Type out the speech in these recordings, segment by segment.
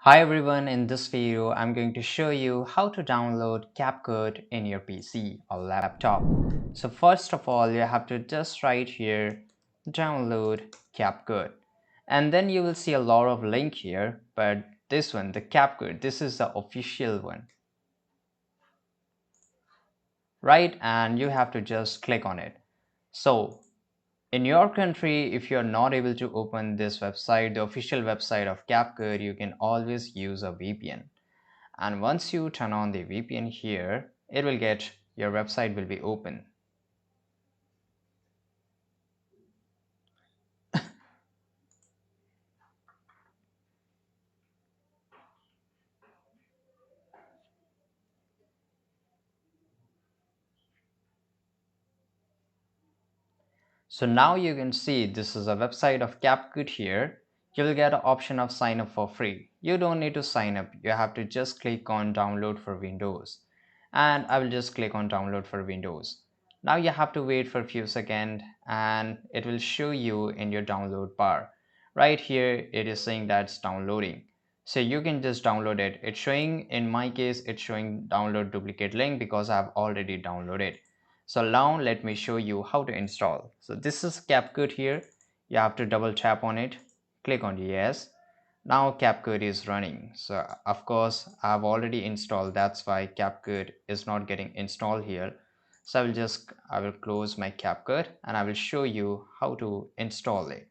Hi everyone, in this video I'm going to show you how to download CapCut in your PC or laptop. So first of all, you have to just write here download CapCut, and then you will see a lot of link here, but this one, the CapCut, this is the official one, right? And you have to just click on it. So in your country, if you're not able to open this website, the official website of CapCut, you can always use a VPN. And once you turn on the VPN here, it will get your website will be open. So now you can see this is a website of CapCut here. You will get an option of sign up for free. You don't need to sign up. You have to just click on download for Windows. And I will just click on download for Windows. Now you have to wait for a few seconds and it will show you in your download bar. Right here it is saying that's downloading. So you can just download it. It's showing, in my case, it's showing download duplicate link because I've already downloaded. So now let me show you how to install. So this is CapCut here. You have to double tap on it, click on yes. Now CapCut is running. So of course I've already installed, that's why CapCut is not getting installed here. So I will close my CapCut and I will show you how to install it.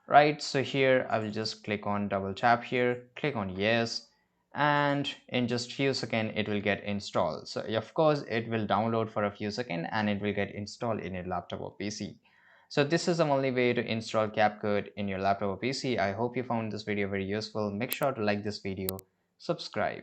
Right, so here I will just click on double tap here, click on yes, and in just few seconds it will get installed. So of course it will download for a few seconds and it will get installed in your laptop or PC. So this is the only way to install CapCut in your laptop or PC. I hope you found this video very useful. Make sure to like this video, subscribe.